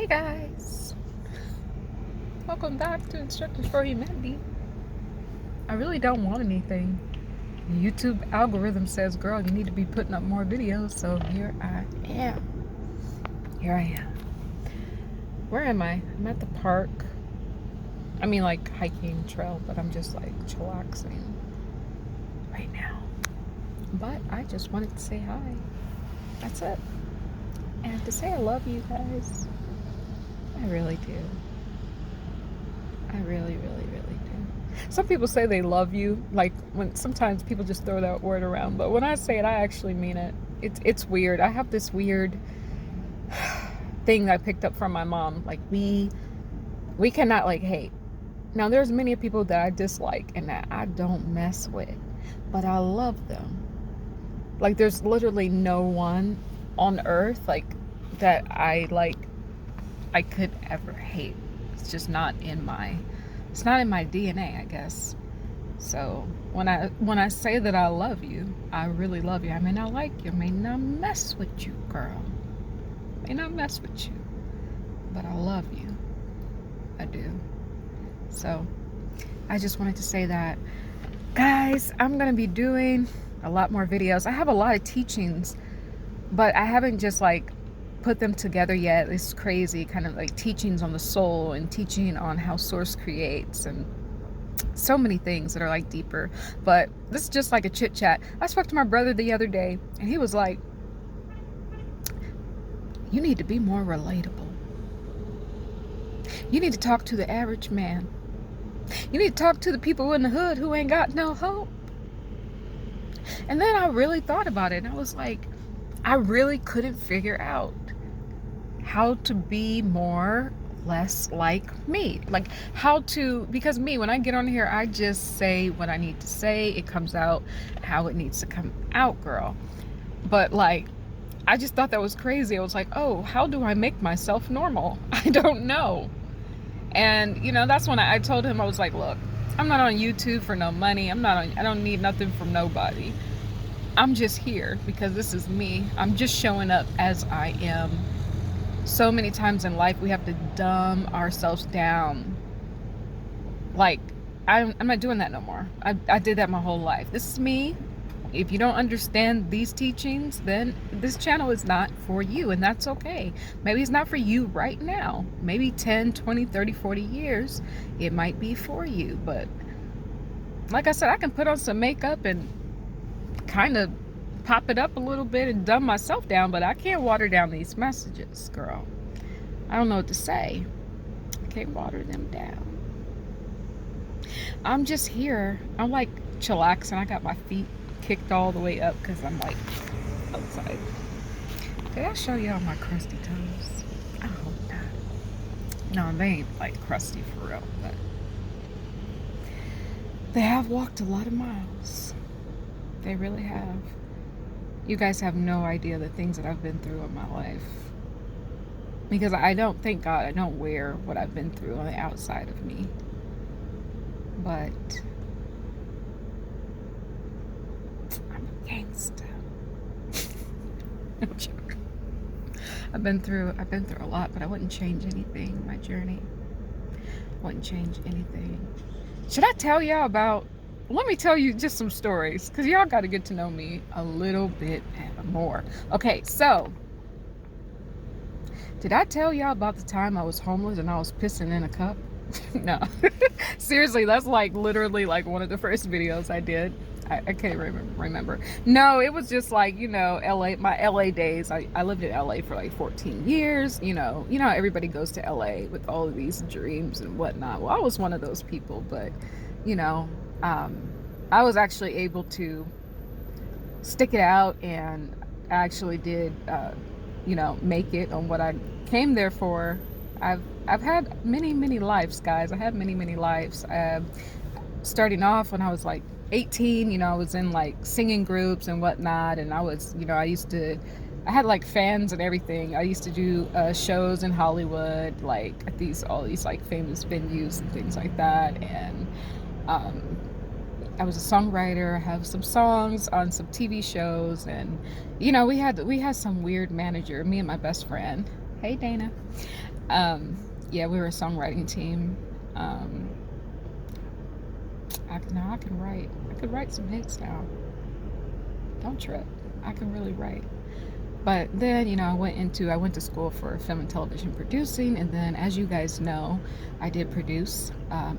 Hey guys, welcome back to Instructors for Humanity. I really don't want anything. The YouTube algorithm says, girl, you need to be putting up more videos, so here I am. Where am I? I'm at the park. I mean, like hiking trail, but I'm just like chillaxing right now. But I just wanted to say hi. That's it. And to say I love you guys. I really do. I really, really, really do. Some people say they love you, like when sometimes people just throw that word around, but when I say it, I actually mean it. It's weird. I have this weird thing that I picked up from my mom. Like we cannot like hate. Now there's many people that I dislike and that I don't mess with, but I love them. Like there's literally no one on earth like that I could ever hate. It's just not in my DNA, I guess. So when I say that I love you, I really love you. I may not like you, I may not mess with you, girl. I may not mess with you, but I love you. I do. So I just wanted to say that. Guys, I'm gonna be doing a lot more videos. I have a lot of teachings, but I haven't just like put them together yet. It's crazy, kind of like teachings on the soul and teaching on how source creates and so many things that are like deeper. But this is just like a chit chat. I spoke to my brother the other day and he was like, you need to be more relatable. You need to talk to the average man. You need to talk to the people in the hood who ain't got no hope. And then I really thought about it and I was like, I really couldn't figure out how to be less like me. Like how to, because me, when I get on here, I just say what I need to say. It comes out how it needs to come out, girl. But like, I just thought that was crazy. I was like, oh, how do I make myself normal? I don't know. And you know, that's when I told him, I was like, look, I'm not on YouTube for no money. I don't need nothing from nobody. I'm just here because this is me. I'm just showing up as I am. So many times in life we have to dumb ourselves down. Like I'm not doing that no more. I did that my whole life. This is me. If you don't understand these teachings, then this channel is not for you, and that's okay. Maybe it's not for you right now. Maybe 10, 20, 30, 40 years it might be for you. But like I said, I can put on some makeup and kind of pop it up a little bit and dumb myself down, but I can't water down these messages, girl. I don't know what to say. I can't water them down. I'm just here. I'm like chillaxing. I got my feet kicked all the way up because I'm like outside. Did I show y'all my crusty toes? I hope not. No, they ain't like crusty for real, but they have walked a lot of miles. They really have. You guys have no idea the things that I've been through in my life. Because I don't, thank God, I don't wear what I've been through on the outside of me. But I'm a gangster. No joke. I've been through a lot, but I wouldn't change anything. My journey wouldn't change anything. Should I tell y'all about, let me tell you just some stories, because y'all got to get to know me a little bit more. Okay, so did I tell y'all about the time I was homeless and I was pissing in a cup? No. Seriously, that's like literally like one of the first videos I did. I can't remember. No, it was just like, you know, LA, my LA days. I lived in LA for like 14 years. You know, everybody goes to LA with all of these dreams and whatnot. Well, I was one of those people, but you know, I was actually able to stick it out, and I actually did, you know, make it on what I came there for. I've had many lives, guys. I had many lives. Starting off when I was like 18, you know, I was in like singing groups and whatnot, and I was, you know, I had like fans and everything. I used to do shows in Hollywood, like at all these like famous venues and things like that, and I was a songwriter. I have some songs on some TV shows, and you know, we had some weird manager, me and my best friend. Hey Dana. Yeah, we were a songwriting team. I can write. I could write some hits now. Don't trip. I can really write. But then, I went to school for film and television producing, and then, as you guys know, I did produce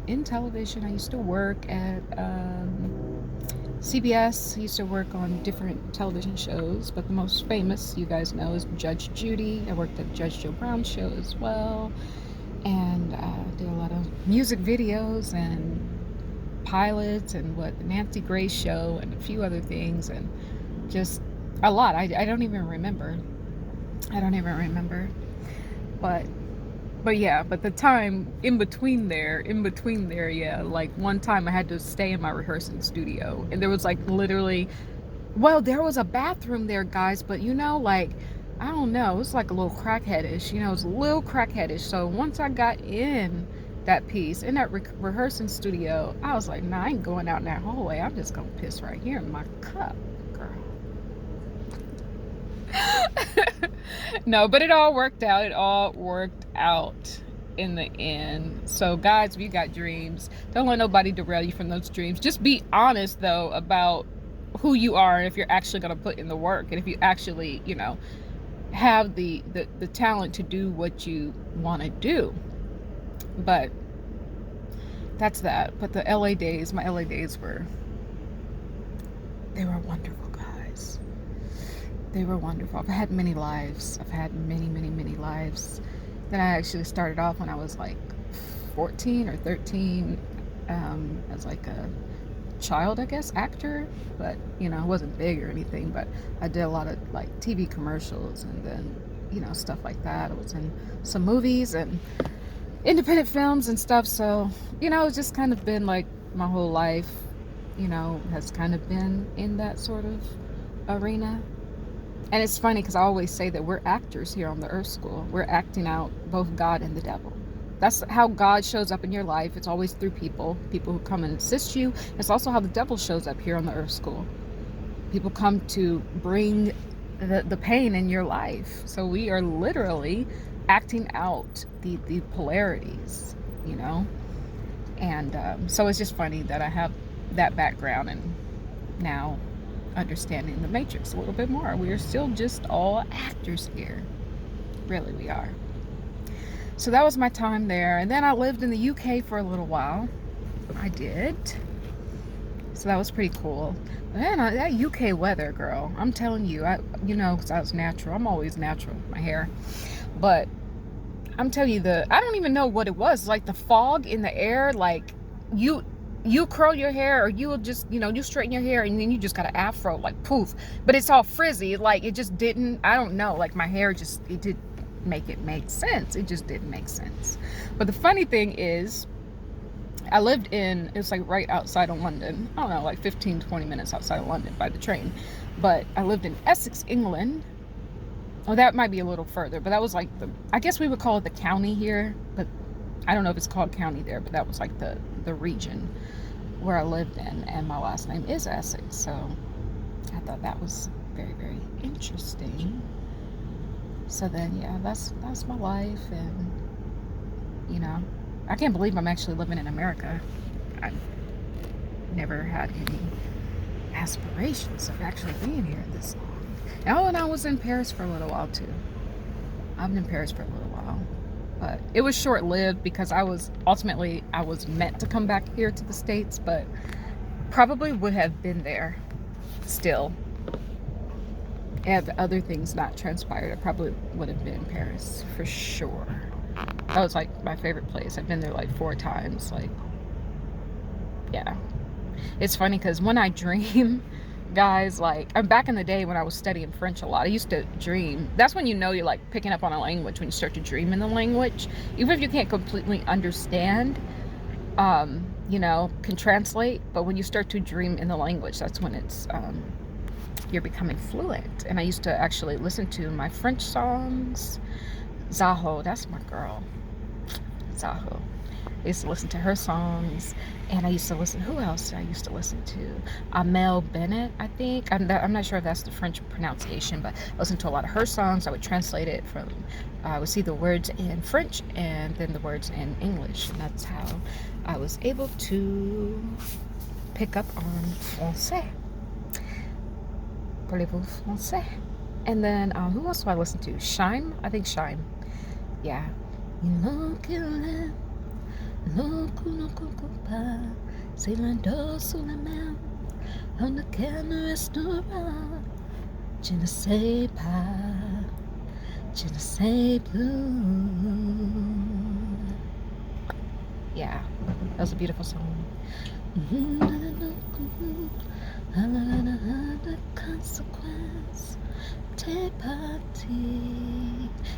in television. I used to work at CBS. I used to work on different television shows, but the most famous, you guys know, is Judge Judy. I worked at Judge Joe Brown's show as well, and did a lot of music videos and pilots and the Nancy Grace show and a few other things, and just a lot. I don't even remember. But yeah, but the time in between there, yeah, like one time I had to stay in my rehearsing studio, and there was like literally, well, there was a bathroom there, guys, but like, I don't know, it was like a little crackheadish, it was a little crackheadish. So once I got in that piece, in that rehearsing studio, I was like, nah, I ain't going out in that hallway. I'm just gonna piss right here in my cup, girl. No, but it all worked out. It all worked out in the end. So guys, if you got dreams, don't let nobody derail you from those dreams. Just be honest though about who you are, and if you're actually going to put in the work, and if you actually, have the talent to do what you want to do. But that's that. But my LA days they were wonderful, guys. They were wonderful. I've had many lives. I've had many, many, many lives. Then I actually started off when I was like 14 or 13 as like a child, I guess, actor. But, I wasn't big or anything. But I did a lot of like TV commercials and then, stuff like that. I was in some movies and independent films and stuff. So, it's just kind of been like my whole life, has kind of been in that sort of arena. And it's funny because I always say that we're actors here on the Earth School. We're acting out both God and the devil. That's how God shows up in your life. It's always through people who come and assist you. It's also how the devil shows up here on the Earth School. People come to bring the pain in your life. So we are literally acting out the polarities, And so it's just funny that I have that background and now understanding the Matrix a little bit more. We are still just all actors here. Really, we are. So that was my time there. And then I lived in the UK for a little while. I did. So that was pretty cool. Man, that UK weather, girl. I'm telling you, because I was natural. I'm always natural with my hair. But I'm telling you, I don't even know what it was. Like the fog in the air, like you curl your hair, or you will just, you straighten your hair, and then you just got an afro, like poof. But it's all frizzy. Like it just didn't, I don't know. Like my hair it didn't make sense. It just didn't make sense. But the funny thing is, I lived it's like right outside of London. I don't know, like 15, 20 minutes outside of London by the train. But I lived in Essex, England. Oh, that might be a little further, but that was like I guess we would call it the county here, but I don't know if it's called county there, but that was like the region where I lived in, and my last name is Essex, so I thought that was very, very interesting. So then, yeah, that's my life, and I can't believe I'm actually living in America. I never had any aspirations of actually being here this long. Oh, and I was in Paris for a little while too. I've been in Paris for a little while, but it was short-lived because I was meant to come back here to the States, but probably would have been there still. Had other things not transpired, I probably would have been in Paris for sure. That was like my favorite place. I've been there like 4 times. Like, yeah. It's funny because when I dream, guys, like, back in the day when I was studying French a lot, I used to dream. That's when you're like picking up on a language, when you start to dream in the language. Even if you can't completely understand, can translate, but when you start to dream in the language, that's when it's you're becoming fluent. And I used to actually listen to my French songs. Zaho, that's my girl. Zaho. I used to listen to her songs, and I used to listen, who else did I used to listen to? Amel Bennett, I think. I'm not sure if that's the French pronunciation, but I listened to a lot of her songs. I would translate it from, I would see the words in French and then the words in English, and that's how I was able to pick up on français. Parlez-vous français? And then, who else do I listen to? Shime? I think Shime. Yeah. C'est l'un sous la main, on ne restera. Je ne sais pas, je ne sais plus. Yeah, that was a beautiful song.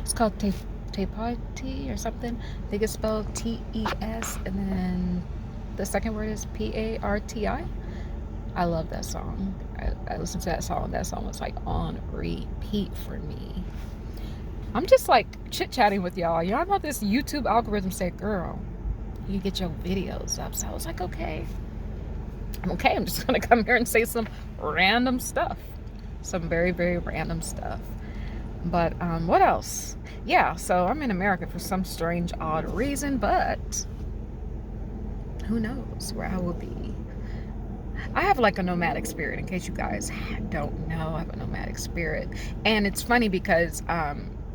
It's called Tes Party or something. I think it's spelled T-E-S, and then the second word is P-A-R-T-I. I love that song. I listened to that song. That song was like on repeat for me. I'm just like chit-chatting with y'all. Y'all know this YouTube algorithm said, girl, you get your videos up. So I was like, okay. I'm just gonna come here and say some random stuff. Some very, very random stuff. But what else? Yeah, so I'm in America for some strange, odd reason, but who knows where I will be. I have like a nomadic spirit, in case you guys don't know. I have a nomadic spirit. And it's funny because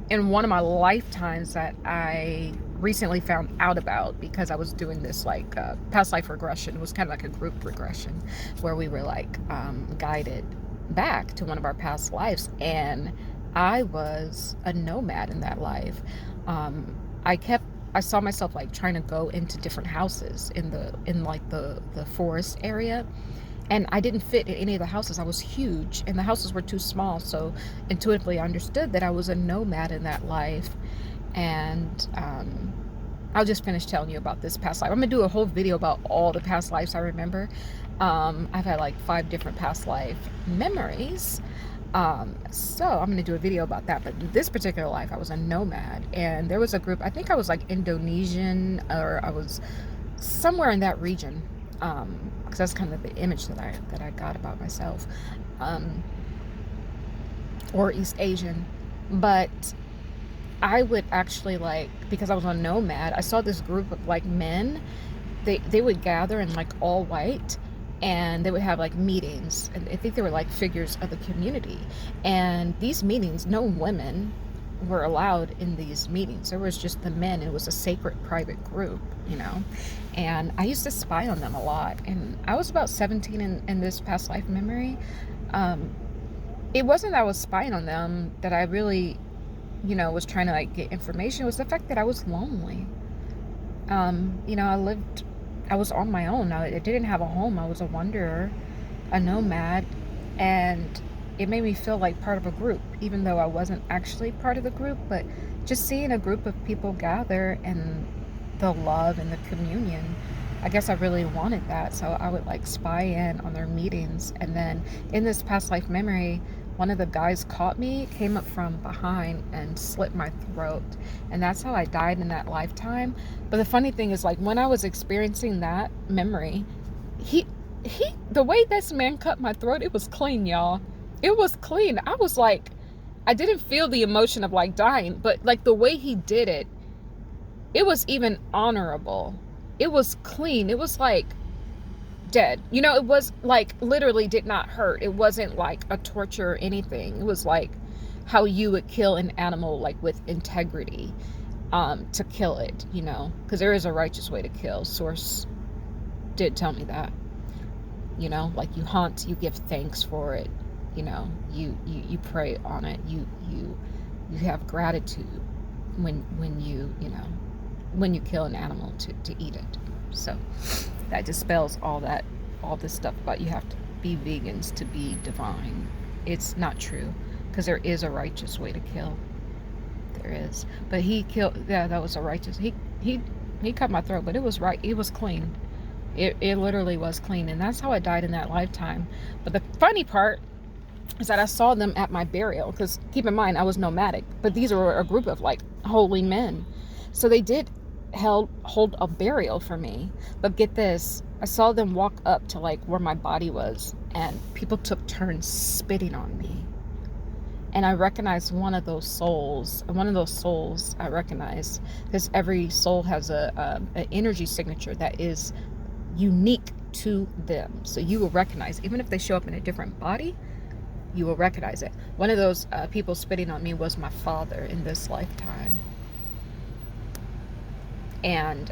in one of my lifetimes that I recently found out about, because I was doing this like past life regression. It was kind of like a group regression where we were like guided back to one of our past lives, and I was a nomad in that life. I saw myself like trying to go into different houses in like the forest area, and I didn't fit in any of the houses. I was huge and the houses were too small, so intuitively I understood that I was a nomad in that life. And I'll just finish telling you about this past life. I'm gonna do a whole video about all the past lives I remember. I've had like 5 different past life memories. So I'm going to do a video about that. But this particular life, I was a nomad, and there was a group, I think I was like Indonesian, or I was somewhere in that region. Because that's kind of the image that I got about myself. Or East Asian. But I would actually like, because I was a nomad, I saw this group of like men. They would gather in like all white, and they would have like meetings, and I think they were like figures of the community. And these meetings, no women were allowed in these meetings. There was just the men. It was a sacred private group, you know. And I used to spy on them a lot. And I was about 17 in this past life memory. It wasn't that I was spying on them that I really, you know, was trying to like get information. It was the fact that I was lonely. You know, I was on my own. I didn't have a home. I was a wanderer, a nomad, and it made me feel like part of a group, even though I wasn't actually part of the group. But just seeing a group of people gather and the love and the communion, I guess I really wanted that. So I would like spy in on their meetings. And then in this past life memory, one of the guys caught me, came up from behind and slit my throat. And that's how I died in that lifetime. But the funny thing is, like, when I was experiencing that memory, the way this man cut my throat, it was clean, y'all. It was clean. I was like, I didn't feel the emotion of like dying, but like the way he did it, it was even honorable. It was clean. It was like dead. You know, it was like literally did not hurt. It wasn't like a torture or anything. It was like how you would kill an animal, like with integrity, to kill it, you know, because there is a righteous way to kill. Source did tell me that, you know, like you hunt, you give thanks for it, you know, you pray on it, you have gratitude when you know, when you kill an animal to eat it. So that dispels all this stuff about you have to be vegans to be divine. It's not true, because there is a righteous way to kill. There is. But he killed, yeah, that was a righteous. He cut my throat, but it was right. It was clean. It literally was clean, and that's how I died in that lifetime. But the funny part is that I saw them at my burial, because keep in mind I was nomadic, but these were a group of like holy men. So they did hold a burial for me. But get this, I saw them walk up to like where my body was, and people took turns spitting on me. And I recognized one of those souls. I recognized, because every soul has an energy signature that is unique to them. So you will recognize, even if they show up in a different body, you will recognize it. One of those people spitting on me was my father in this lifetime. And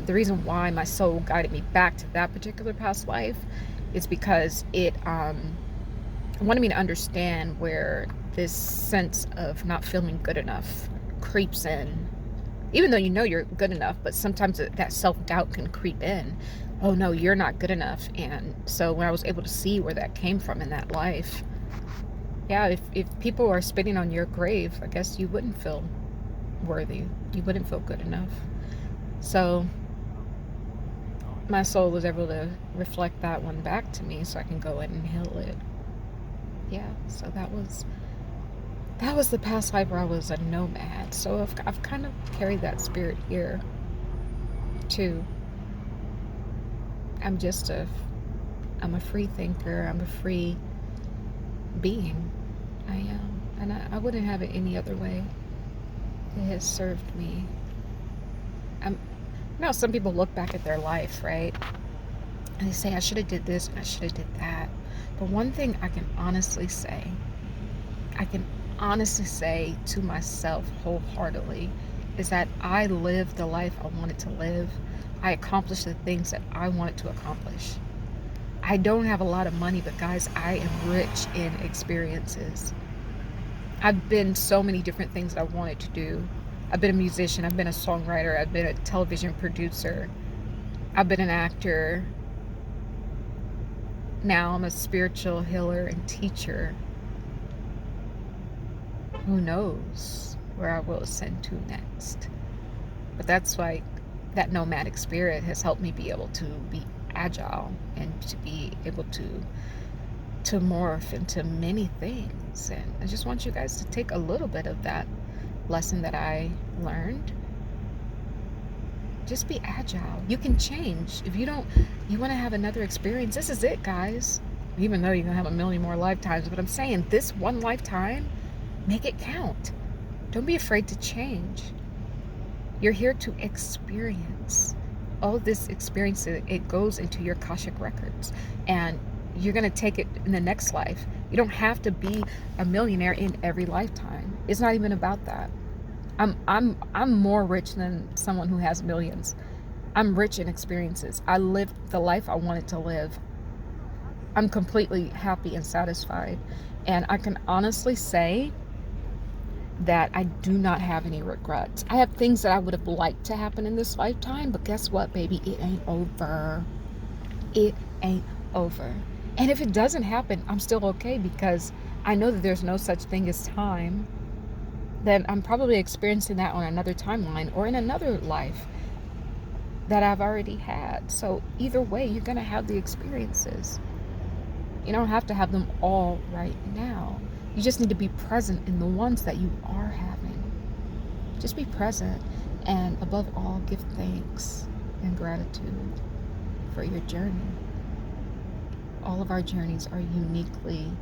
the reason why my soul guided me back to that particular past life is because it wanted me to understand where this sense of not feeling good enough creeps in. Even though you know you're good enough, but sometimes that self-doubt can creep in. Oh no, you're not good enough. And so when I was able to see where that came from in that life, yeah, if people are spitting on your grave, I guess you wouldn't feel worthy. You wouldn't feel good enough. So my soul was able to reflect that one back to me so I can go in and heal it. Yeah, so that was the past life where I was a nomad. So I've kind of carried that spirit here too. I'm a free thinker. I'm a free being. I am. And I wouldn't have it any other way. It has served me. Some people look back at their life, right? And they say, I should have did this and I should have did that. But one thing I can honestly say to myself wholeheartedly is that I lived the life I wanted to live. I accomplished the things that I wanted to accomplish. I don't have a lot of money, but guys, I am rich in experiences. I've been so many different things that I wanted to do. I've been a musician, I've been a songwriter, I've been a television producer, I've been an actor. Now I'm a spiritual healer and teacher. Who knows where I will ascend to next? But that's why that nomadic spirit has helped me be able to be agile and to be able to morph into many things. And I just want you guys to take a little bit of that lesson that I learned. Just be agile. You can change. If you want to have another experience, this is it, guys. Even though you're going to have a million more lifetimes, but I'm saying this one lifetime, make it count. Don't be afraid to change. You're here to experience. All this experience, it goes into your Akashic records, and you're going to take it in the next life. You don't have to be a millionaire in every lifetime. It's not even about that. I'm more rich than someone who has millions. I'm rich in experiences. I lived the life I wanted to live. I'm completely happy and satisfied. And I can honestly say that I do not have any regrets. I have things that I would have liked to happen in this lifetime, but guess what, baby? It ain't over. It ain't over. And if it doesn't happen, I'm still okay, because I know that there's no such thing as time. Then I'm probably experiencing that on another timeline or in another life that I've already had. So either way, you're going to have the experiences. You don't have to have them all right now. You just need to be present in the ones that you are having. Just be present, and above all, give thanks and gratitude for your journey. All of our journeys are uniquely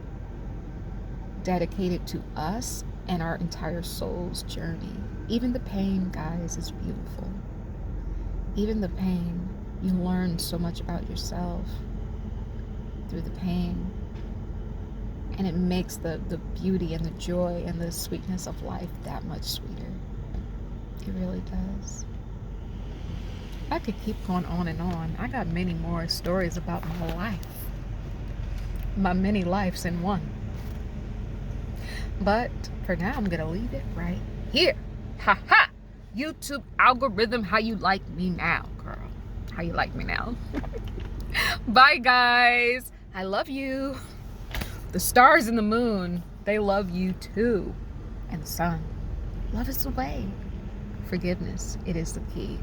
dedicated to us and our entire soul's journey. Even the pain, guys, is beautiful. Even the pain, you learn so much about yourself through the pain. And it makes the beauty and the joy and the sweetness of life that much sweeter. It really does. I could keep going on and on. I got many more stories about my life. My many lives in one. But for now, I'm going to leave it right here. Ha ha! YouTube algorithm, how you like me now, girl? How you like me now? Bye, guys. I love you. The stars and the moon, they love you too. And the sun. Love is the way. Forgiveness, it is the key.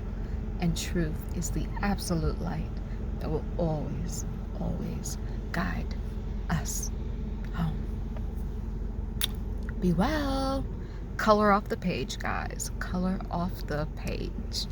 And truth is the absolute light that will always, always guide us home. Be well. Color off the page, guys. Color off the page.